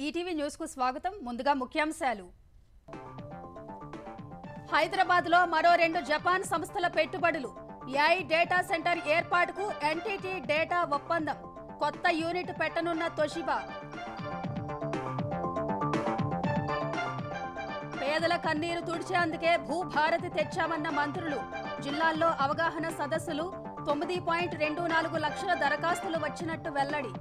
ETV news కు స్వాగతం. ముందుగా ముఖ్యాంశాలు. హైదరాబాద్ లో మరో 2 జపాన్ సంస్థల పెట్టుబడులు. ఏఐ డేటా సెంటర్ ఏర్పాటుకు ఎన్టీటీ డేటా ఒప్పందం. కొత్త యూనిట్ పెట్టనున్న తోషిబా. పేదల కన్నీరు తుడిచేందుకే భూభారతి తెచ్చామన్న మంత్రులు. జిల్లాల్లో అవగాహన సదస్సులు. 9.24 లక్షల దరఖాస్తులు వచ్చినట్టు వెల్లడి.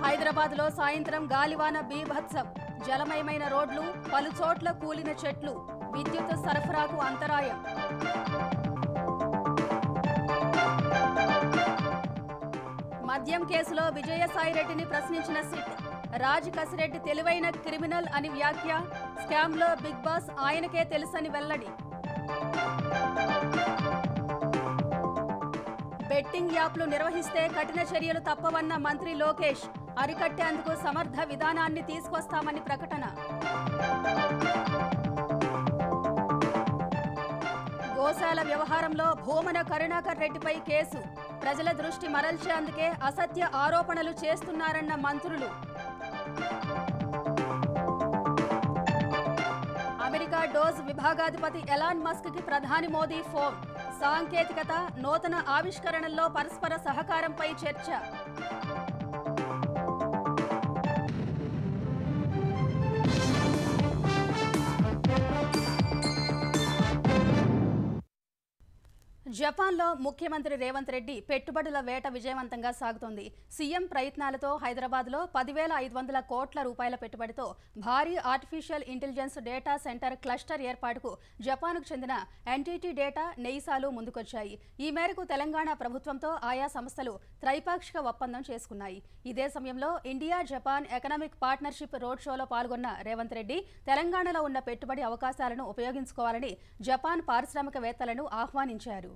హైదరాబాద్ లో సాయంత్రం గాలివాన బీభత్సం. జలమయమైన రోడ్లు, పలుచోట్ల కూలిన చెట్లు, విద్యుత్ సరఫరాకు అంతరాయం. మద్యం కేసులో విజయసాయిరెడ్డిని ప్రశ్నించిన సిట్. రాజ్ కసిరెడ్డి తెలివైన క్రిమినల్ అని వ్యాఖ్య. స్కామ్ లో బిగ్ బాస్ ఆయనకే తెలుసని వెల్లడి. బెట్టింగ్ యాప్లు నిర్వహిస్తే కఠిన చర్యలు తప్పవన్న మంత్రి లోకేష్. అరికట్టేందుకు సమర్థ విధానాన్ని తీసుకొస్తామని ప్రకటన. గోశాల వ్యవహారంలో భూమన కరుణాకర్ రెడ్డిపై కేసు. ప్రజల దృష్టి మరల్చేందుకే అసత్య ఆరోపణలు చేస్తున్నారన్న మంత్రులు. అమెరికా డోజ్ విభాగాధిపతి ఎలాన్ మస్క్ కి ప్రధాని మోదీ ఫోన్. సాంకేతికత, నూతన ఆవిష్కరణల్లో పరస్పర సహకారంపై చర్చ. జపాన్లో ముఖ్యమంత్రి రేవంత్ రెడ్డి పెట్టుబడుల వేట విజయవంతంగా సాగుతోంది. సీఎం ప్రయత్నాలతో హైదరాబాద్లో 10,500 కోట్ల రూపాయల పెట్టుబడితో భారీ artificial intelligence data centre cluster ఏర్పాటుకు జపాన్కు చెందిన ఎన్టీటీ డేటా, నెయిసాలు ముందుకొచ్చాయి. ఈ మేరకు తెలంగాణ ప్రభుత్వంతో ఆయా సంస్థలు త్రైపాక్షిక ఒప్పందం చేసుకున్నాయి. ఇదే సమయంలో India Japan economic partnership road షోలో పాల్గొన్న రేవంత్ రెడ్డి తెలంగాణలో ఉన్న పెట్టుబడి అవకాశాలను ఉపయోగించుకోవాలని జపాన్ పారిశ్రామికవేత్తలను ఆహ్వానించారు.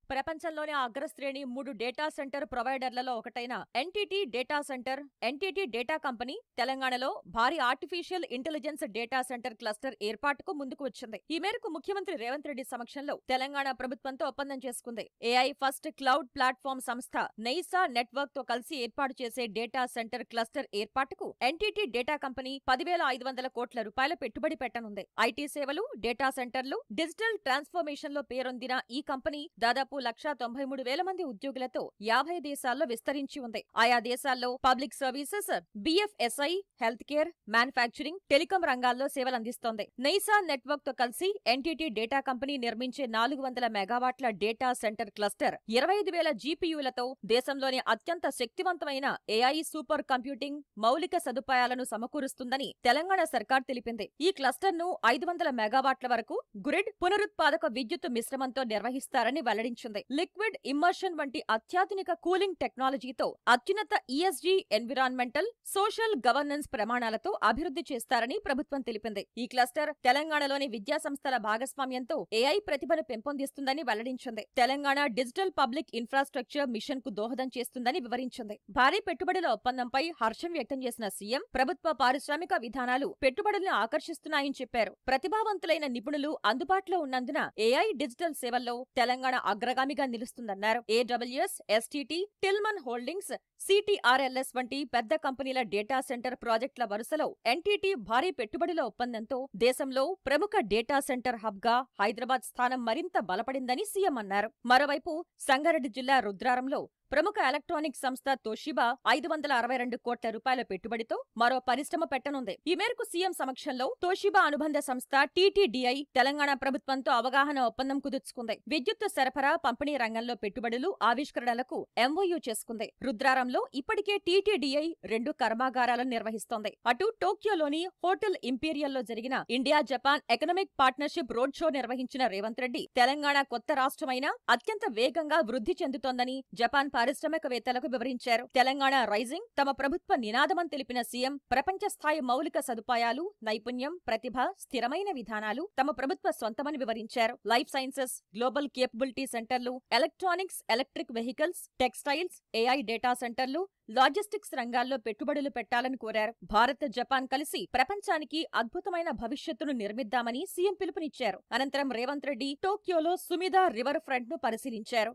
ప్రపంచంలోనే అగ్రశ్రేణి 3 డేటా సెంటర్ ప్రొవైడర్లలో ఒకటైన NTT data centre, NTT data company తెలంగాణలో భారీ artificial intelligence data centre cluster ఏర్పాటుకు ముందుకు వచ్చింది. ఈ మేరకు ముఖ్యమంత్రి రేవంత్ రెడ్డి సమక్షంలో తెలంగాణ ప్రభుత్వంతో ఒప్పందం చేసుకుంది. ఏఐ ఫస్ట్ క్లౌడ్ ప్లాట్ఫామ్ సంస్థ నెయిసా నెట్వర్క్ తో కలిసి ఏర్పాటు చేసే డేటా సెంటర్ క్లస్టర్ ఏర్పాటుకు ఎన్టీటీ డేటా కంపెనీ 10,500 కోట్ల రూపాయల పెట్టుబడి పెట్టనుంది. ఐటీ సేవలు, డేటా సెంటర్లు, డిజిటల్ ట్రాన్స్ఫర్మేషన్ లో పేరొందిన ఈ కంపెనీ దాదాపు 1,93,000 మంది ఉద్యోగులతో 50 దేశాల్లో విస్తరించి ఉంది. ఆయా దేశాల్లో public services, BFSI, health care, manufacturing, telecom రంగాల్లో సేవలందిస్తోంది. నెయిసా నెట్వర్క్ తో కలిసి ఎన్టీటీ డేటా కంపెనీ నిర్మించే 400 మెగావాట్ల డేటా సెంటర్ క్లస్టర్ 25,000 జీపీయూలతో దేశంలోని అత్యంత శక్తివంతమైన ఏఐ సూపర్ కంప్యూటింగ్ మౌలిక సదుపాయాలను సమకూరుస్తుందని తెలంగాణ సర్కార్ తెలిపింది. ఈ క్లస్టర్ ను 500 మెగావాట్ల వరకు గ్రిడ్ పునరుత్పాదక విద్యుత్ మిశ్రమంతో నిర్వహిస్తారని వెల్లడించింది. లిక్విడ్ ఇమ్మర్షన్ వంటి అత్యాధునిక కూలింగ్ టెక్నాలజీతో అత్యున్నత ఈఎస్జీ, ఎన్విరాన్మెంటల్, సోషల్ గవర్నెన్స్ ప్రమాణాలతో అభివృద్ధి చేస్తారని ప్రభుత్వం తెలిపింది. ఈ క్లస్టర్ తెలంగాణలోని విద్యా సంస్థల భాగస్వామ్యంతో ఏఐ ప్రతిభను పెంపొందిస్తుందని వెల్లడించింది. Telangana digital public infrastructure machine కు దోహదం చేస్తుందని వివరించింది. భారీ పెట్టుబడుల ఒప్పందంపై హర్షం వ్యక్తం చేసిన సీఎం ప్రభుత్వ పారిశ్రామిక విధానాలు పెట్టుబడులను ఆకర్షిస్తున్నాయని చెప్పారు. ప్రతిభావంతులైన నిపుణులు అందుబాటులో ఉన్నందున ఏఐ డిజిటల్ సేవల్లో తెలంగాణ అగ్రగామిగా నిలుస్తుందన్నారు. ఏడబ్ల్యూఎస్, ఎస్టీటీ, టిల్మన్ హోల్డింగ్స్, సిటీఆర్ఎల్ఎస్ వంటి పెద్ద కంపెనీల డేటా సెంటర్ ప్రాజెక్టుల వరుసలో ఎన్టీటీ భారీ పెట్టుబడుల ఒప్పందంతో దేశంలో ప్రముఖ డేటా సెంటర్ హబ్ గా హైదరాబాద్ స్థానం మరింత బలపడిందని సీఎం అన్నారు. మరోవైపు సంగారెడ్డి జిల్లా రుద్రారంలో ప్రముఖ ఎలక్ట్రానిక్ సంస్థ తోషిబా 562 కోట్ల రూపాయల పెట్టుబడితో మరో పరిశ్రమ పెట్టనుంది. ఈ మేరకు సీఎం సమక్షంలో తోషిబా అనుబంధ సంస్థ టీటీడీఐ తెలంగాణ ప్రభుత్వంతో అవగాహన ఒప్పందం కుదుర్చుకుంది. విద్యుత్ సరఫరా, పంపిణీ రంగంలో పెట్టుబడులు, ఆవిష్కరణలకు ఎంఓయూ చేసుకుంది. రుద్రారంలో ఇప్పటికే టీటీడీఐ 2 కర్మాగారాలను నిర్వహిస్తోంది. అటు టోక్యోలోని హోటల్ ఇంపీరియల్లో జరిగిన India Japan economic partnership road show నిర్వహించిన రేవంత్ రెడ్డి తెలంగాణ కొత్త రాష్ట్రమైన అత్యంత వేగంగా వృద్ధి చెందుతోందని జపాన్ పారిశ్రామికవేత్తలకు వివరించారు. తెలంగాణ రైజింగ్ తమ ప్రభుత్వ నినాదమని తెలిపిన సీఎం ప్రపంచ స్థాయి మౌలిక సదుపాయాలు, నైపుణ్యం, ప్రతిభ, స్థిరమైన విధానాలు తమ ప్రభుత్వ సొంతమని వివరించారు. లైఫ్ సైన్సెస్, గ్లోబల్ కేపబిలిటీ సెంటర్లు, electronics, electric vehicles, textiles, AI data సెంటర్లు, లాజిస్టిక్స్ రంగాల్లో పెట్టుబడులు పెట్టాలని కోరారు. భారత్, జపాన్ కలిసి ప్రపంచానికి అద్భుతమైన భవిష్యత్తును నిర్మిద్దామని సీఎం పిలుపునిచ్చారు. అనంతరం రేవంత్ రెడ్డి టోక్యోలో సుమిదా రివర్ ఫ్రంట్ ను పరిశీలించారు.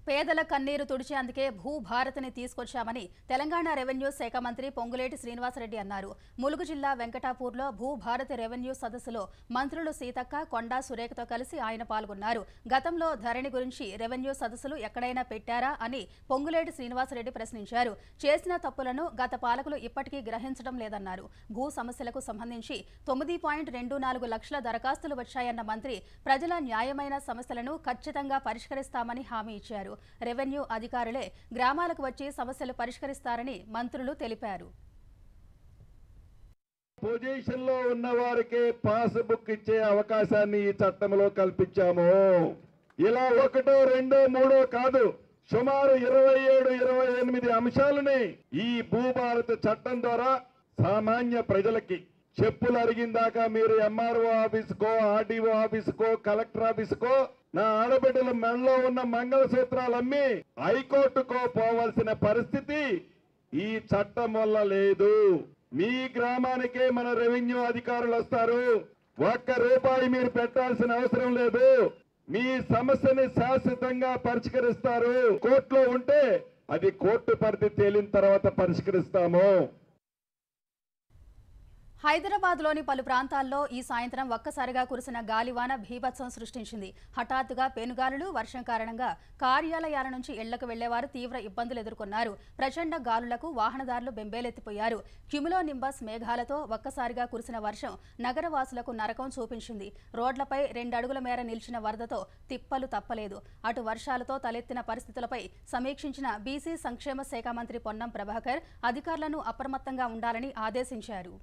పేదల కన్నీరు తుడిచేందుకే భూభారతిని తీసుకొచ్చామని తెలంగాణ రెవెన్యూ శాఖ మంత్రి పొంగులేటి శ్రీనివాసరెడ్డి అన్నారు. ములుగు జిల్లా వెంకటాపూర్లో భూభారతి రెవెన్యూ సదస్సులో మంత్రులు సీతక్క, కొండా సురేఖతో కలిసి ఆయన పాల్గొన్నారు. గతంలో ధరణి గురించి రెవెన్యూ సదస్సులు ఎక్కడైనా పెట్టారా అని పొంగులేటి శ్రీనివాసరెడ్డి ప్రశ్నించారు. చేసిన తప్పులను గత పాలకులు ఇప్పటికీ గ్రహించడం లేదన్నారు. భూ సమస్యలకు సంబంధించి 9.24 లక్షల దరఖాస్తులు వచ్చాయన్న మంత్రి ప్రజల న్యాయమైన సమస్యలను ఖచ్చితంగా పరిష్కరిస్తామని హామీ ఇచ్చారు. రెవెన్యూ అధికారులే గ్రామాలకు వచ్చి సమస్యలు పరిష్కరిస్తారని మంత్రులు తెలిపారు. పొజిషన్ లో ఉన్న వారికి పాస్ బుక్ ఇచ్చే అవకాశాన్ని ఈ చట్టంలో కల్పించాము. ఇలా 1, 2, 3 కాదు, సుమారు 27-28 అంశాలని ఈ భూభారత చట్టం ద్వారా సామాన్య ప్రజలకి చెప్పులు అరిగిందాకా మీరు ఎంఆర్ఓ ఆఫీసుకో, ఆర్డీఓ ఆఫీసుకో, కలెక్టర్ ఆఫీసుకో నా ఆడబిడ్డల మెడలో ఉన్న మంగళసూత్రాలు అమ్మి హైకోర్టుకో పోవాల్సిన పరిస్థితి ఈ చట్టం వల్ల లేదు. మీ గ్రామానికే మన రెవెన్యూ అధికారులు వస్తారు. 1 రూపాయి మీరు పెట్టాల్సిన అవసరం లేదు. మీ సమస్యని శాశ్వతంగా పరిష్కరిస్తారు. కోర్టులో ఉంటే అది కోర్టు పరిధి తేలిన తర్వాత పరిష్కరిస్తాము. హైదరాబాద్లోని పలు ప్రాంతాల్లో ఈ సాయంత్రం ఒక్కసారిగా కురిసిన గాలివాన బీభత్సం సృష్టించింది. హఠాత్తుగా పెనుగాలులు, వర్షం కారణంగా కార్యాలయాల నుంచి ఇళ్లకు వెళ్లేవారు తీవ్ర ఇబ్బందులు ఎదుర్కొన్నారు. ప్రచండ గాలులకు వాహనదారులు బెంబేలెత్తిపోయారు. క్యుములో నింబస్ మేఘాలతో ఒక్కసారిగా కురిసిన వర్షం నగరవాసులకు నరకం చూపించింది. రోడ్లపై 2 అడుగుల మేర నిలిచిన వరదతో తిప్పలు తప్పలేదు. అటు వర్షాలతో తలెత్తిన పరిస్థితులపై సమీక్షించిన బీసీ సంక్షేమ శాఖ మంత్రి పొన్నం ప్రభాకర్ అధికారులను అప్రమత్తంగా ఉండాలని ఆదేశించారు.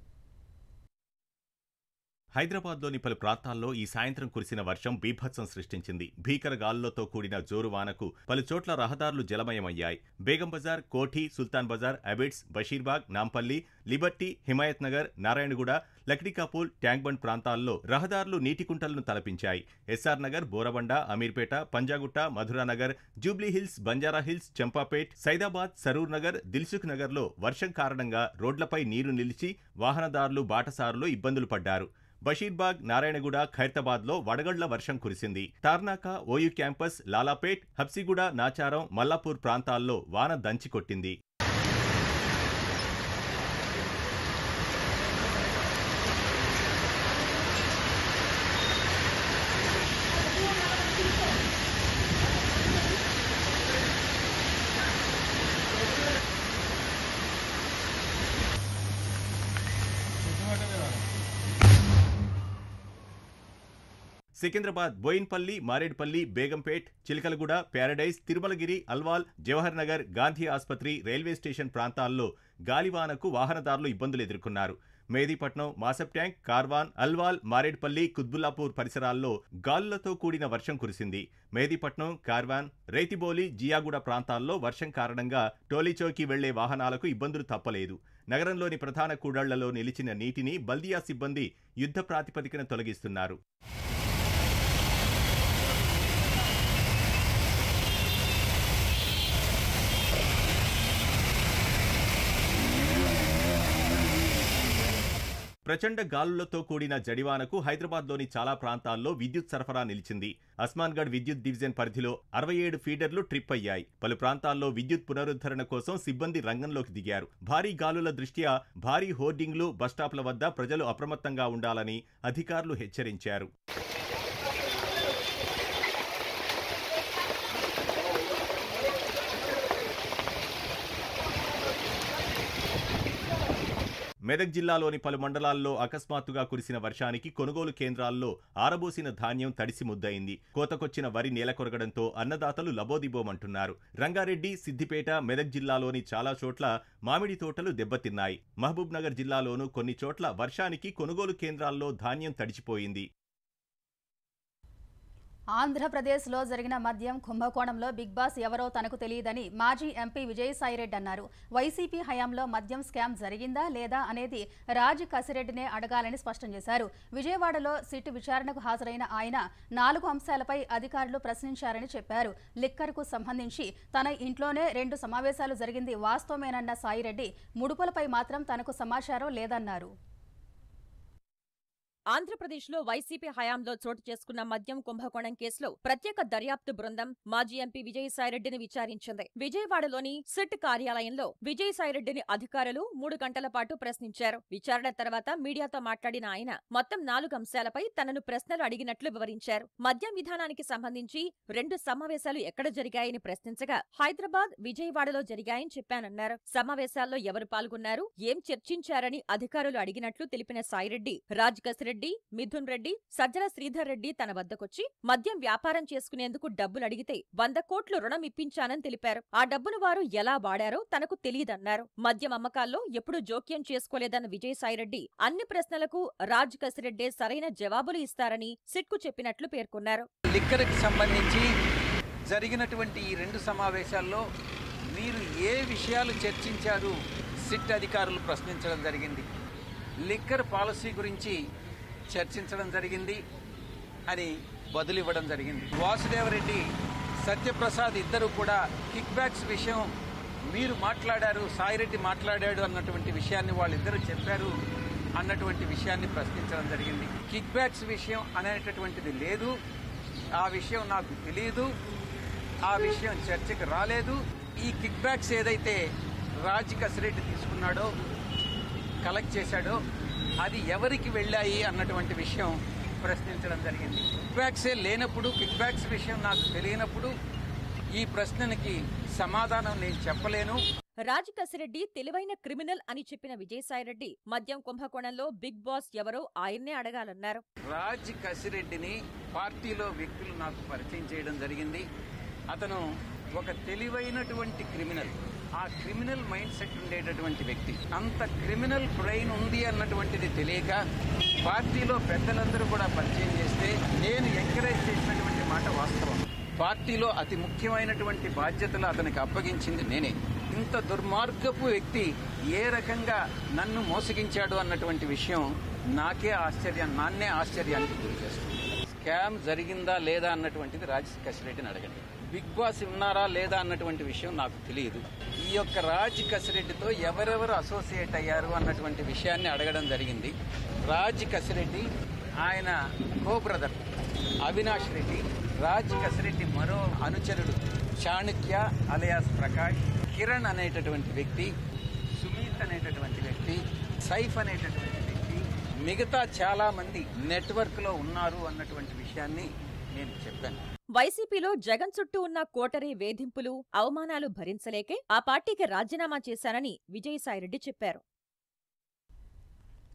హైదరాబాద్లోని పలు ప్రాంతాల్లో ఈ సాయంత్రం కురిసిన వర్షం బీభత్సం సృష్టించింది. భీకర గాలులతో కూడిన జోరు వానకు పలు చోట్ల రహదారులు జలమయమయ్యాయి. బేగం బజార్, కోఠి, సుల్తాన్ బజార్, అబిడ్స్, బషీర్బాగ్, నాంపల్లి, లిబర్టీ, హిమాయత్ నగర్, నారాయణగూడ, లక్డీకాపూల్, ట్యాంక్బండ్ ప్రాంతాల్లో రహదారులు నీటికుంటలను తలపించాయి. ఎస్ఆర్ నగర్, బోరబండ, అమీర్పేట, పంజాగుట్ట, మధురానగర్, జూబ్లీహిల్స్, బంజారాహిల్స్, చంపాపేట్, సైదాబాద్, సరూర్ నగర్, దిల్సుఖ్ నగర్లో వర్షం కారణంగా రోడ్లపై నీరు నిలిచి వాహనదారులు, బాటసారులు ఇబ్బందులు పడ్డారు. బషీర్బాగ్, నారాయణగూడ, ఖైరతాబాద్లో వడగళ్ల వర్షం కురిసింది. తార్నాక, ఓయూ క్యాంపస్, లాలాపేట్, హబ్సిగూడ, నాచారం, మల్లాపూర్ ప్రాంతాల్లో వాన దంచికొట్టింది. సికింద్రాబాద్, బోయిన్పల్లి, మారేడ్పల్లి, బేగంపేట్, చిలకలగూడ, ప్యారడైజ్, తిరుమలగిరి, అల్వాల్, జవహర్ నగర్, గాంధీ ఆసుపత్రి, రైల్వే స్టేషన్ ప్రాంతాల్లో గాలివానకు వాహనదారులు ఇబ్బందులు ఎదుర్కొన్నారు. మేదీపట్నం, మాసబ్ ట్యాంక్, కార్వాన్, అల్వాల్, మారేడ్పల్లి, కుత్బుల్లాపూర్ పరిసరాల్లో గాలులతో కూడిన వర్షం కురిసింది. మేదీపట్నం, కార్వాన్, రైతిబోలి, జియాగూడ ప్రాంతాల్లో వర్షం కారణంగా టోలీచౌకి వెళ్లే వాహనాలకు ఇబ్బందులు తప్పలేదు. నగరంలోని ప్రధాన కూడళ్లలో నిలిచిన నీటిని బల్దియా సిబ్బంది యుద్ధ ప్రాతిపదికన తొలగిస్తున్నారు. ప్రచండ గాలులతో కూడిన జడివానకు హైదరాబాద్లోని చాలా ప్రాంతాల్లో విద్యుత్ సరఫరా నిలిచింది. అస్మాన్గఢ్ విద్యుత్ డివిజన్ పరిధిలో 67 ఫీడర్లు ట్రిప్ అయ్యాయి. పలు ప్రాంతాల్లో విద్యుత్ పునరుద్ధరణ కోసం సిబ్బంది రంగంలోకి దిగారు. భారీ గాలుల దృష్ట్యా భారీ హోర్డింగ్లు, బస్టాప్ల వద్ద ప్రజలు అప్రమత్తంగా ఉండాలని అధికారులు హెచ్చరించారు. మెదక్ జిల్లాలోని పలు మండలాల్లో అకస్మాత్తుగా కురిసిన వర్షానికి కొనుగోలు కేంద్రాల్లో ఆరబోసిన ధాన్యం తడిసి ముద్దయింది. కోతకొచ్చిన వరి నేలకొరగడంతో అన్నదాతలు లబోదిబోమంటున్నారు. రంగారెడ్డి, సిద్దిపేట, మెదక్ జిల్లాలోని చాలా చోట్ల మామిడి తోటలు దెబ్బతిన్నాయి. మహబూబ్ నగర్ జిల్లాలోనూ కొన్ని చోట్ల వర్షానికి కొనుగోలు కేంద్రాల్లో ధాన్యం తడిచిపోయింది. ఆంధ్రప్రదేశ్లో జరిగిన మద్యం కుంభకోణంలో బిగ్ బాస్ ఎవరో తనకు తెలియదని మాజీ ఎంపీ విజయసాయిరెడ్డి అన్నారు. వైసీపీ హయాంలో మద్యం స్కామ్ జరిగిందా లేదా అనేది రాజ్ కసిరెడ్డినే అడగాలని స్పష్టం చేశారు. విజయవాడలో సిట్ విచారణకు హాజరైన ఆయన 4 అంశాలపై అధికారులు ప్రశ్నించారని చెప్పారు. లిక్కర్కు సంబంధించి తన ఇంట్లోనే 2 సమావేశాలు జరిగింది వాస్తవమేనన్న సాయిరెడ్డి ముడుపులపై మాత్రం తనకు సమాచారం లేదన్నారు. ఆంధ్రప్రదేశ్లో వైసీపీ హయాంలో చోటు చేసుకున్న మద్యం కుంభకోణం కేసులో ప్రత్యేక దర్యాప్తు బృందం మాజీ ఎంపీ విజయసాయిరెడ్డిని విచారించింది. విజయవాడలోని సిట్ కార్యాలయంలో విజయసాయిరెడ్డిని అధికారులు 3 గంటల పాటు ప్రశ్నించారు. విచారణ తర్వాత మీడియాతో మాట్లాడిన ఆయన మొత్తం 4 అంశాలపై తనను ప్రశ్నలు అడిగినట్లు వివరించారు. మద్యం విధానానికి సంబంధించి 2 సమావేశాలు ఎక్కడ జరిగాయని ప్రశ్నించగా హైదరాబాద్, విజయవాడలో జరిగాయని చెప్పానన్నారు. సమావేశాల్లో ఎవరు పాల్గొన్నారు, ఏం చర్చించారని అధికారులు అడిగినట్లు తెలిపిన సాయిరెడ్డి, రాజ్ కసిరెడ్డి, మిథున్ రెడ్డి, సజ్జల శ్రీధర్ రెడ్డి తన వద్దకొచ్చి మద్యం వ్యాపారం చేసుకునేందుకు డబ్బులు అడిగితే 100 కోట్లు రుణం ఇప్పించానని తెలిపారు. ఆ డబ్బును వారు ఎలా వాడారో తనకు తెలియదన్నారు. మద్యం అమ్మకాల్లో ఎప్పుడూ జోక్యం చేసుకోలేదన్న విజయసాయిరెడ్డి అన్ని ప్రశ్నలకు రాజ్ కసిరెడ్డే సరైన జవాబులు ఇస్తారని సిట్కు చెప్పినట్లు పేర్కొన్నారు. లిక్కర్కి సంబంధించి జరిగినటువంటి ఈ 2 సమావేశాల్లో మీరు ఏ విషయాలు చర్చించారు సిట్ అధికారులు ప్రశ్నించడం జరిగింది. లిక్కర్ పాలసీ గురించి చర్చించడం జరిగింది అని బదులివ్వడం జరిగింది. వాసుదేవరెడ్డి, సత్యప్రసాద్ ఇద్దరు కూడా కిక్ బ్యాక్స్ విషయం మీరు మాట్లాడారు, సాయిరెడ్డి మాట్లాడాడు అన్నటువంటి విషయాన్ని వాళ్ళిద్దరూ చెప్పారు అన్నటువంటి విషయాన్ని ప్రశ్నించడం జరిగింది. కిక్ బ్యాక్స్ విషయం అనేటటువంటిది లేదు, ఆ విషయం నాకు తెలియదు, ఆ విషయం చర్చకు రాలేదు. ఈ కిక్ బ్యాక్స్ ఏదైతే రాజ్ కసిరెడ్డి తీసుకున్నాడో, కలెక్ట్ చేశాడో అది ఎవరికి వెళ్ళాయి అన్నటువంటి విషయం ప్రశ్నించడం జరిగింది. కిక్ బ్యాక్సే లేనప్పుడు, కిక్ బ్యాక్స్ విషయం నాకు తెలియనప్పుడు ఈ ప్రశ్నకి సమాధానం నేను చెప్పలేను. రాజ్ కసిరెడ్డి తెలివైన క్రిమినల్ అని చెప్పిన విజయసాయిరెడ్డి మద్యం కుంభకోణంలో బిగ్ బాస్ ఎవరో ఆయన్నే అడగాలన్నారు. రాజ్ కసిరెడ్డిని పార్టీలో వ్యక్తులు నాకు పరిచయం చేయడం జరిగింది. అతను ఒక తెలివైనటువంటి క్రిమినల్, ఆ క్రిమినల్ మైండ్ సెట్ ఉండేటటువంటి వ్యక్తి. అంత క్రిమినల్ బ్రెయిన్ ఉంది అన్నటువంటిది తెలియక పార్టీలో పెద్దలందరూ కూడా పరిచయం చేస్తే నేను ఎంకరేజ్ చేసినటువంటి మాట వాస్తవం. పార్టీలో అతి ముఖ్యమైనటువంటి బాధ్యతలు అతనికి అప్పగించింది నేనే. ఇంత దుర్మార్గపు వ్యక్తి ఏ రకంగా నన్ను మోసగించాడు అన్నటువంటి విషయం నాన్నే ఆశ్చర్యానికి గురి చేస్తుంది. స్కామ్ జరిగిందా లేదా అన్నటువంటిది రాజ్ కసిరెడ్డిని అడగండి. బిగ్ బాస్ ఉన్నారా లేదా అన్నటువంటి విషయం నాకు తెలియదు. ఈ యొక్క రాజ్ కసిరెడ్డితో ఎవరెవరు అసోసియేట్ అయ్యారు అన్నటువంటి విషయాన్ని అడగడం జరిగింది. రాజ్ కసిరెడ్డి, ఆయన కో బ్రదర్ అవినాష్ రెడ్డి, రాజ్ కసిరెడ్డి మరో అనుచరుడు చాణక్య అలియాస్ ప్రకాష్, కిరణ్ అనేటటువంటి వ్యక్తి, సుమిత్ అనేటటువంటి వ్యక్తి, సైఫ్ అనేటటువంటి వ్యక్తి, మిగతా చాలా మంది నెట్వర్క్ లో ఉన్నారు అన్నటువంటి విషయాన్ని నేను చెప్పాను. వైసీపీలో జగన్ చుట్టూ ఉన్న కోటరీ వేధింపులు, అవమానాలు భరించలేకే ఆ పార్టీకి రాజీనామా చేశానని విజయసాయిరెడ్డి చెప్పారు.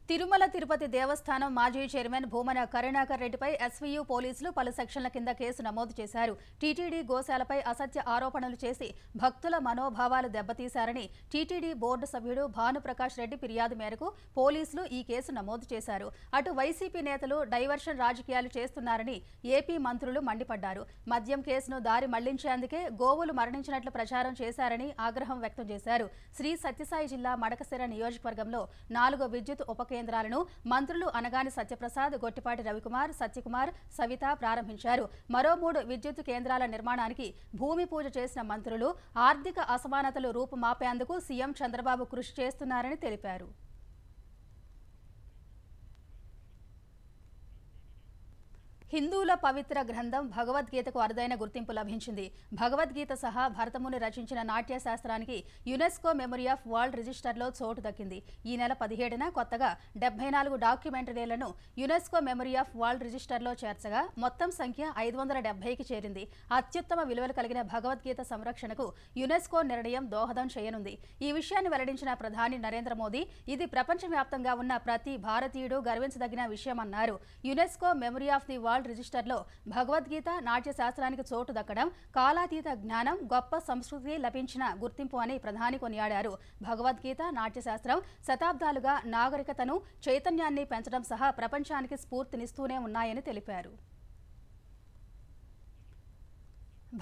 తిరుమల తిరుపతి దేవస్థానం మాజీ చైర్మన్ భూమన కరుణాకర్ రెడ్డిపై ఎస్వీయూ పోలీసులు పలు సెక్షన్ల కింద కేసు నమోదు చేశారు. టీటీడీ గోశాలపై అసత్య ఆరోపణలు చేసి భక్తుల మనోభావాలు దెబ్బతీశారని టీటీడీ బోర్డు సభ్యుడు భానుప్రకాష్ రెడ్డి ఫిర్యాదు మేరకు పోలీసులు ఈ కేసు నమోదు చేశారు. అటు వైసీపీ నేతలు డైవర్షన్ రాజకీయాలు చేస్తున్నారని ఏపీ మంత్రులు మండిపడ్డారు. మద్యం కేసును దారి మళ్లించేందుకే గోవులు మరణించినట్లు ప్రచారం చేశారని ఆగ్రహం వ్యక్తం చేశారు. శ్రీ సత్యసాయి జిల్లా మడకశిర నియోజకవర్గంలో 4 విద్యుత్ ఉప కేంద్రాలను మంత్రులు అనగాని సత్యప్రసాద్, గొట్టిపాటి రవికుమార్, సత్యకుమార్, సవిత ప్రారంభించారు. మరో 3 విద్యుత్ కేంద్రాల నిర్మాణానికి భూమి పూజ చేసిన మంత్రులు ఆర్థిక అసమానతలు రూపుమాపేందుకు సీఎం చంద్రబాబు కృషి చేస్తున్నారని తెలిపారు. హిందువుల పవిత్ర గ్రంథం భగవద్గీతకు అరుదైన గుర్తింపు లభించింది. భగవద్గీత సహా భరతముని రచించిన నాట్యశాస్త్రానికి యునెస్కో మెమరీ ఆఫ్ వరల్డ్ రిజిస్టర్లో చోటు దక్కింది. ఈ నెల 17న కొత్తగా 74 డాక్యుమెంటరీలను యునెస్కో మెమరీ ఆఫ్ వరల్డ్ రిజిస్టర్లో చేర్చగా మొత్తం సంఖ్య 570కి చేరింది. అత్యుత్తమ విలువలు కలిగిన భగవద్గీత సంరక్షణకు యునెస్కో నిర్ణయం దోహదం చేయనుంది. ఈ విషయాన్ని వెల్లడించిన ప్రధాని నరేంద్ర మోదీ ఇది ప్రపంచవ్యాప్తంగా ఉన్న ప్రతి భారతీయుడు గర్వించదగిన విషయమన్నారు. UNESCO memory of the world రిజిస్టర్లో భగవద్గీత నాట్యశాస్త్రానికి చోటు దక్కడం కాలాతీత జ్ఞానం, గొప్ప సంస్కృతి లభించిన గుర్తింపు అని ప్రధాని కొనియాడారు. భగవద్గీత, నాట్యశాస్త్రం శతాబ్దాలుగా నాగరికతను, చైతన్యాన్ని పెంచడం సహా ప్రపంచానికి స్ఫూర్తినిస్తూనే ఉన్నాయని తెలిపారు.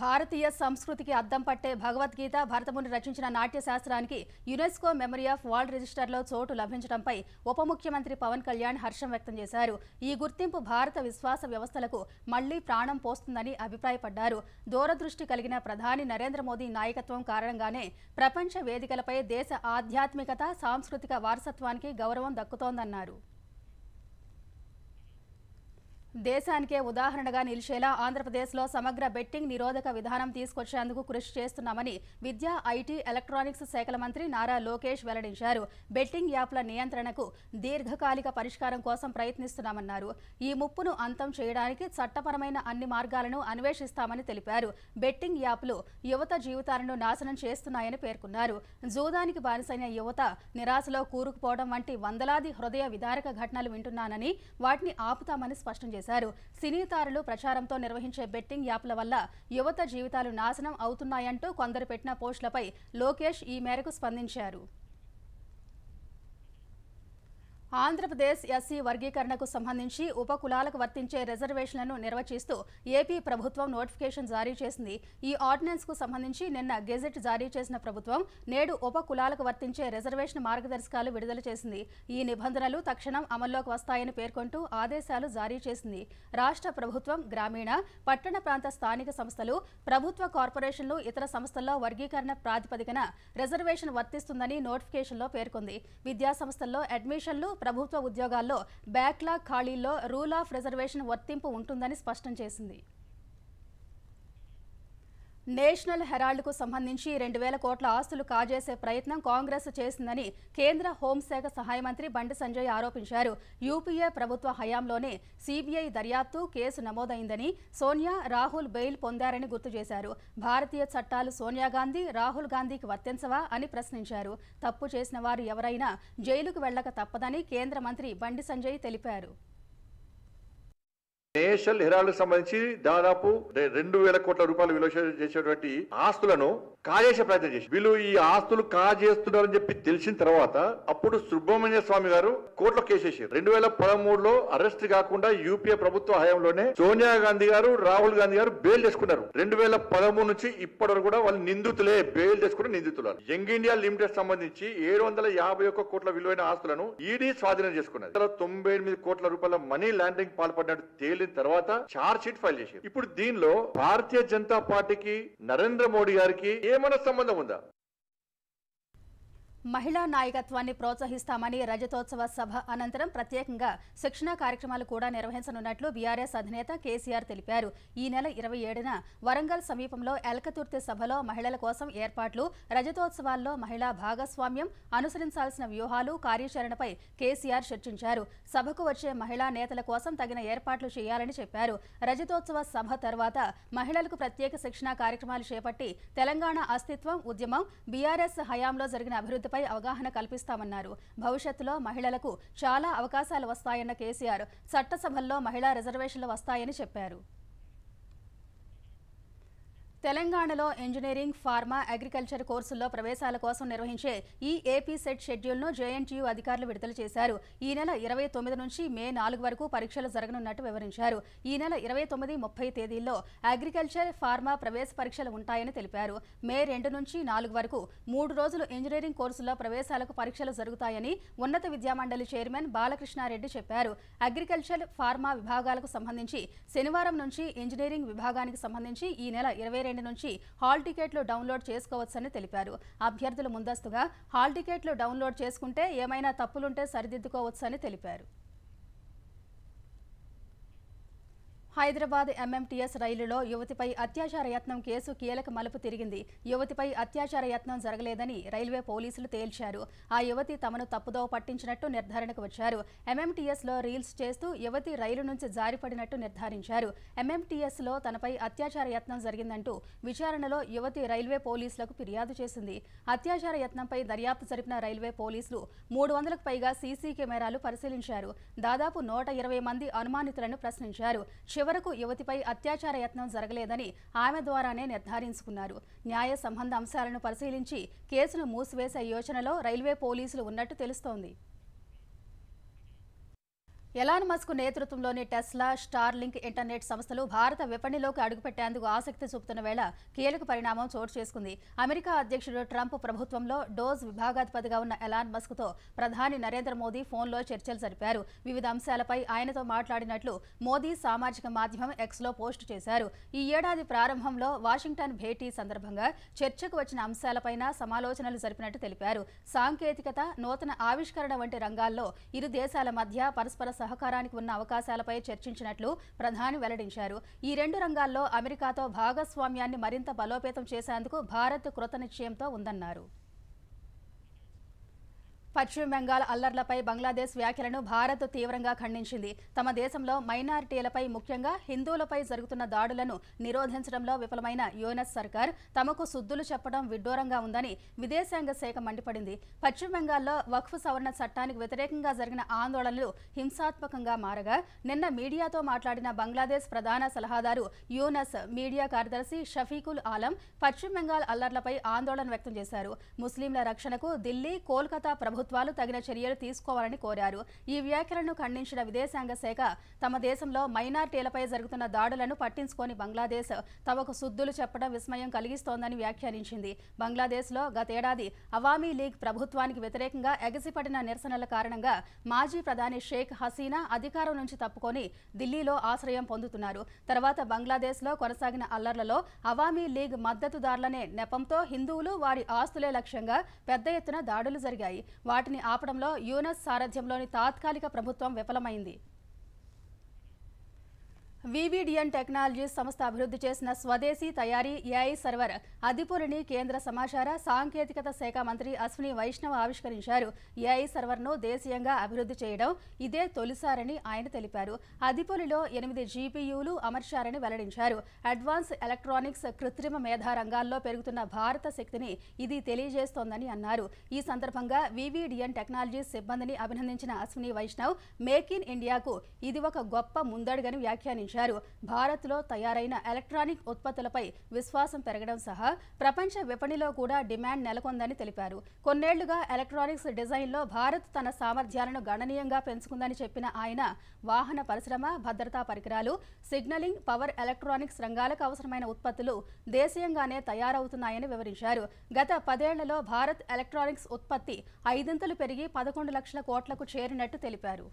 భారతీయ సంస్కృతికి అద్దం పట్టే భగవద్గీత, భరతముని రచించిన నాట్యశాస్త్రానికి యునెస్కో మెమరీ ఆఫ్ వరల్డ్ రిజిస్టర్లో చోటు లభించడంపై ఉప ముఖ్యమంత్రి పవన్ కళ్యాణ్ హర్షం వ్యక్తం చేశారు. ఈ గుర్తింపు భారత విశ్వాస వ్యవస్థలకు మళ్లీ ప్రాణం పోస్తుందని అభిప్రాయపడ్డారు. దూరదృష్టి కలిగిన ప్రధాని నరేంద్ర మోదీ నాయకత్వం కారణంగానే ప్రపంచ వేదికలపై దేశ ఆధ్యాత్మికత, సాంస్కృతిక వారసత్వానికి గౌరవం దక్కుతోందన్నారు. దేశానికే ఉదాహరణగా నిలిచేలా ఆంధ్రప్రదేశ్లో సమగ్ర బెట్టింగ్ నిరోధక విధానం తీసుకొచ్చేందుకు కృషి చేస్తున్నామని విద్యా, ఐటీ, ఎలక్ట్రానిక్స్ శాఖల మంత్రి నారా లోకేష్ వెల్లడించారు. బెట్టింగ్ యాప్ల నియంత్రణకు దీర్ఘకాలిక పరిష్కారం కోసం ప్రయత్నిస్తున్నామన్నారు. ఈ ముప్పును అంతం చేయడానికి చట్టపరమైన అన్ని మార్గాలను అన్వేషిస్తామని తెలిపారు. బెట్టింగ్ యాప్లు యువత జీవితాలను నాశనం చేస్తున్నాయని పేర్కొన్నారు. జూదానికి బానిసైన యువత నిరాశలో కూరుకుపోవడం వంటి వందలాది హృదయ విదారక ఘటనలు వింటున్నానని, వాటిని ఆపుతామని స్పష్టం చేశారు. సినీ తారలు ప్రచారంతో నిర్వహించే బెట్టింగ్ యాప్ల వల్ల యువత జీవితాలు నాశనం అవుతున్నాయంటూ కొందరు పెట్టిన పోస్టులపై లోకేష్ ఈ మేరకు స్పందించారు. ఆంధ్రప్రదేశ్ ఎస్సీ వర్గీకరణకు సంబంధించి ఉపకులాలకు వర్తించే రిజర్వేషన్లను నిర్వచిస్తూ ఏపీ ప్రభుత్వం నోటిఫికేషన్ జారీ చేసింది. ఈ ఆర్డినెన్స్కు సంబంధించి నిన్న గెజెట్ జారీ చేసిన ప్రభుత్వం నేడు ఉపకులాలకు వర్తించే రిజర్వేషన్ మార్గదర్శకాలు విడుదల చేసింది. ఈ నిబంధనలు తక్షణం అమల్లోకి వస్తాయని పేర్కొంటూ ఆదేశాలు జారీ చేసింది. రాష్ట్ర ప్రభుత్వం గ్రామీణ, పట్టణ ప్రాంత స్థానిక సంస్థలు, ప్రభుత్వ కార్పొరేషన్లు, ఇతర సంస్థల్లో వర్గీకరణ ప్రాతిపదికన రిజర్వేషన్ వర్తిస్తుందని నోటిఫికేషన్లో పేర్కొంది. విద్యా సంస్థల్లో అడ్మిషన్లు, ప్రభుత్వ ఉద్యోగాల్లో బ్యాక్లాగ్ ఖాళీల్లో రూల్ ఆఫ్ రిజర్వేషన్ వర్తింపు ఉంటుందని స్పష్టం చేసింది. నేషనల్ హెరాల్డ్కు సంబంధించి 2,000 కోట్ల ఆస్తులు కాజేసే ప్రయత్నం కాంగ్రెస్ చేసిందని కేంద్ర హోంశాఖ సహాయ మంత్రి బండి సంజయ్ ఆరోపించారు. యూపీఏ ప్రభుత్వ హయాంలోనే సీబీఐ దర్యాప్తు కేసు నమోదైందని, సోనియా, రాహుల్ బెయిల్ పొందారని గుర్తు చేశారు. భారతీయ చట్టాలు సోనియా గాంధీ, రాహుల్ గాంధీకి వర్తించవా అని ప్రశ్నించారు. తప్పు చేసిన వారు ఎవరైనా జైలుకు వెళ్లక తప్పదని కేంద్ర మంత్రి బండి సంజయ్ తెలిపారు. నేషనల్ హెరాల్డ్ సంబంధించి దాదాపు 2,000 కోట్ల రూపాయలు విలువ చేసేటువంటి ఆస్తులను కాజేసే ప్రయత్నం చేసి వీళ్ళు ఈ ఆస్తులు కాజేస్తున్నారని చెప్పి తెలిసిన తర్వాత అప్పుడు సుబ్రహ్మణ్య స్వామి గారు కోర్టులో కేసేసారు. 2013లో అరెస్ట్ కాకుండా యూపీఏ ప్రభుత్వ హయాంలోనే సోనియా గాంధీ గారు, రాహుల్ గాంధీ గారు బెయిల్ చేసుకున్నారు. 2013 నుంచి ఇప్పటి వరకు కూడా వాళ్ళు నిందితులే, బెయిల్ చేసుకున్న నిందితులు. యంగ్ ఇండియా లిమిటెడ్ సంబంధించి 751 కోట్ల విలువైన ఆస్తులను ఈడీ స్వాధీనం చేసుకున్నారు. 98 కోట్ల రూపాయల మనీ లాండరింగ్ పాల్పడినట్టు తేలిన తర్వాత చార్జ్ షీట్ ఫైల్ చేశారు. ఇప్పుడు దీనిలో భారతీయ జనతా పార్టీకి, నరేంద్ర మోడీ గారికి ఏమైనా సంబంధం ఉందా? మహిళా నాయకత్వాన్ని ప్రోత్సహిస్తామని రజతోత్సవ సభ అనంతరం ప్రత్యేకంగా శిక్షణా కార్యక్రమాలు కూడా నిర్వహించనున్నట్లు బీఆర్ఎస్ అధినేత కేసీఆర్ తెలిపారు. ఈ నెల 27న వరంగల్ సమీపంలో ఎల్కతుర్తి సభలో మహిళల కోసం ఏర్పాట్లు, రజతోత్సవాల్లో మహిళా భాగస్వామ్యం, అనుసరించాల్సిన వ్యూహాలు, కార్యాచరణపై కేసీఆర్ చర్చించారు. సభకు వచ్చే మహిళా నేతల కోసం తగిన ఏర్పాట్లు చేయాలని చెప్పారు. రజతోత్సవ సభ తర్వాత మహిళలకు ప్రత్యేక శిక్షణా కార్యక్రమాలు చేపట్టి తెలంగాణ అస్తిత్వం, ఉద్యమం, బీఆర్ఎస్ హయాంలో జరిగిన అభివృద్ధి పై అవగాహన కల్పిస్తామన్నారు. భవిష్యత్తులో మహిళలకు చాలా అవకాశాలు వస్తాయన్న కేసీఆర్ చట్టసభల్లో మహిళా రిజర్వేషన్లు వస్తాయని చెప్పారు. తెలంగాణలో ఇంజనీరింగ్, ఫార్మా, అగ్రికల్చర్ కోర్సుల్లో ప్రవేశాల కోసం నిర్వహించే ఈ ఏపీ సెట్ షెడ్యూల్ను జేఎన్టీయూ అధికారులు విడుదల చేశారు. ఈ నెల 29 నుంచి మే 4 వరకు పరీక్షలు జరగనున్నట్టు వివరించారు. ఈ నెల 29, 30 తేదీల్లో అగ్రికల్చర్, ఫార్మా ప్రవేశ పరీక్షలు ఉంటాయని తెలిపారు. మే 2 నుంచి 4 వరకు 3 రోజులు ఇంజనీరింగ్ కోర్సుల్లో ప్రవేశాలకు పరీక్షలు జరుగుతాయని ఉన్నత విద్యామండలి చైర్మన్ బాలకృష్ణారెడ్డి చెప్పారు. అగ్రికల్చర్, ఫార్మా విభాగాలకు సంబంధించి శనివారం నుంచి, ఇంజనీరింగ్ విభాగానికి సంబంధించి ఈ నెల 22 నుంచి హాల్ టికెట్లు డౌన్లోడ్ చేసుకోవచ్చని తెలిపారు. అభ్యర్థులు ముందస్తుగా హాల్ టికెట్లు డౌన్లోడ్ చేసుకుంటే ఏమైనా తప్పులుంటే సరిదిద్దుకోవచ్చని తెలిపారు. హైదరాబాద్ ఎంఎంటీఎస్ రైలులో యువతిపై అత్యాచార యత్నం కేసు కీలక మలుపు తిరిగింది. యువతిపై అత్యాచార యత్నం జరగలేదని రైల్వే పోలీసులు తేల్చారు. ఆ యువతి తమను తప్పుదోవ పట్టించినట్టు నిర్ధారణకు వచ్చారు. ఎంఎంటీఎస్లో రీల్స్ చేస్తూ యువతి రైలు నుంచి జారిపడినట్టు నిర్ధారించారు. ఎంఎంటీఎస్లో తనపై అత్యాచార యత్నం జరిగిందంటూ విచారణలో యువతి రైల్వే పోలీసులకు ఫిర్యాదు చేసింది. అత్యాచార యత్నంపై దర్యాప్తు జరిపిన రైల్వే పోలీసులు 300కు పైగా సీసీ కెమెరాలు పరిశీలించారు. దాదాపు 120 మంది అనుమానితులను ప్రశ్నించారు. చివరకు యువతిపై అత్యాచార యత్నం జరగలేదని ఆమె ద్వారానే నిర్ధారించుకున్నారు. న్యాయ సంబంధ అంశాలను పరిశీలించి కేసును మూసివేసే యోచనలో రైల్వే పోలీసులు ఉన్నట్టు తెలుస్తోంది. ఎలాన్ మస్క్ నేతృత్వంలోని టెస్లా, స్టార్లింక్ ఇంటర్నెట్ సంస్థలు భారత విపణిలోకి అడుగుపెట్టేందుకు ఆసక్తి చూపుతున్న వేళ కీలక పరిణామం చోటు చేసుకుంది. అమెరికా అధ్యక్షుడు ట్రంప్ ప్రభుత్వంలో డోజ్ విభాగాధిపతిగా ఉన్న ఎలాన్ మస్క్తో ప్రధాని నరేంద్ర మోదీ ఫోన్లో చర్చలు జరిపారు. వివిధ అంశాలపై ఆయనతో మాట్లాడినట్లు మోదీ సామాజిక మాధ్యమం ఎక్స్లో పోస్టు చేశారు. ఈ ఏడాది ప్రారంభంలో వాషింగ్టన్ భేటీ సందర్భంగా చర్చకు వచ్చిన అంశాలపైన సమాలోచనలు జరిపినట్టు తెలిపారు. సాంకేతికత, నూతన ఆవిష్కరణ వంటి రంగాల్లో ఇరు దేశాల మధ్య పరస్పర సహకారానికి ఉన్న అవకాశాలపై చర్చించినట్లు ప్రధాని వెల్లడించారు. ఈ రెండు రంగాల్లో అమెరికాతో భాగస్వామ్యాన్ని మరింత బలోపేతం చేసేందుకు భారత్ కృతనిశ్చయంతో ఉందన్నారు. పశ్చిమ బెంగాల్ అల్లర్లపై బంగ్లాదేశ్ వ్యాఖ్యలను భారత్ తీవ్రంగా ఖండించింది. తమ దేశంలో మైనారిటీలపై, ముఖ్యంగా హిందువులపై జరుగుతున్న దాడులను నిరోధించడంలో విఫలమైన యూనస్ సర్కార్ తమకు సుద్దులు చెప్పడం విడ్డూరంగా ఉందని విదేశాంగ శాఖ మండిపడింది. పశ్చిమ బెంగాల్లో వక్ఫ్ సవరణ చట్టానికి వ్యతిరేకంగా జరిగిన ఆందోళనలు హింసాత్మకంగా మారగా నిన్న మీడియాతో మాట్లాడిన బంగ్లాదేశ్ ప్రధాన సలహాదారు యూనస్ మీడియా కార్యదర్శి షఫీకుల్ ఆలం పశ్చిమ బెంగాల్ అల్లర్లపై ఆందోళన వ్యక్తం చేశారు. ముస్లింల రక్షణకు ఢిల్లీ, కోల్కతా ప్రభుత్వాలు తగిన చర్యలు తీసుకోవాలని కోరారు. ఈ వ్యాఖ్యలను ఖండించిన విదేశాంగ శాఖ తమ దేశంలో మైనారిటీలపై జరుగుతున్న దాడులను పట్టించుకొని బంగ్లాదేశ్ తమకు సుద్దులు చెప్పడం విస్మయం కలిగిస్తోందని వ్యాఖ్యానించింది. బంగ్లాదేశ్లో గతేడాది అవామీ లీగ్ ప్రభుత్వానికి వ్యతిరేకంగా ఎగసిపడిన నిరసనల కారణంగా మాజీ ప్రధాని షేక్ హసీనా అధికారం నుంచి తప్పుకొని ఢిల్లీలో ఆశ్రయం పొందుతున్నారు. తర్వాత బంగ్లాదేశ్లో కొనసాగిన అల్లర్లలో అవామీ లీగ్ మద్దతుదారులనే నెపంతో హిందువులు, వారి ఆస్తులే లక్ష్యంగా పెద్ద ఎత్తున దాడులు జరిగాయి. వాటిని ఆపడంలో యూనస్ సారథ్యంలోని తాత్కాలిక ప్రభుత్వం విఫలమైంది. వివిడిఎన్ టెక్నాలజీస్ సంస్థ అభివృద్ధి చేసిన స్వదేశీ తయారీ ఏఐ సర్వర్ అదిపురిని కేంద్ర సమాచార సాంకేతికత శాఖ మంత్రి అశ్విని వైష్ణవ్ ఆవిష్కరించారు. ఏఐ సర్వర్ను దేశీయంగా అభివృద్ధి చేయడం ఇదే తొలిసారని ఆయన తెలిపారు. అదిపురిలో 8 జీపీయూలు అమర్చారని వెల్లడించారు. అడ్వాన్స్ ఎలక్ట్రానిక్స్, కృత్రిమ మేధా రంగాల్లో పెరుగుతున్న భారత శక్తిని ఇది తెలియజేస్తోందని అన్నారు. ఈ సందర్భంగా వివిడిఎన్ టెక్నాలజీస్ సిబ్బందిని అభినందించిన అశ్విని వైష్ణవ్ మేక్ ఇన్ ఇండియాకు ఇది ఒక గొప్ప ముందడుగని వ్యాఖ్యానించారు. భారత్లో తయారైన ఎలక్ట్రానిక్ ఉత్పత్తులపై విశ్వాసం పెరగడం సహా ప్రపంచ విపణిలో కూడా డిమాండ్ నెలకొందని తెలిపారు. కొన్నేళ్లుగా ఎలక్ట్రానిక్స్ డిజైన్లో భారత్ తన సామర్థ్యాలను గణనీయంగా పెంచుకుందని చెప్పిన ఆయన వాహన పరిశ్రమ, భద్రతా పరికరాలు, సిగ్నలింగ్, పవర్ ఎలక్ట్రానిక్స్ రంగాలకు అవసరమైన ఉత్పత్తులు దేశీయంగానే తయారవుతున్నాయని వివరించారు. గత 10 ఏళ్లలో భారత్ ఎలక్ట్రానిక్స్ ఉత్పత్తి 5 పెరిగి 11 లక్షల కోట్లకు చేరినట్టు తెలిపారు.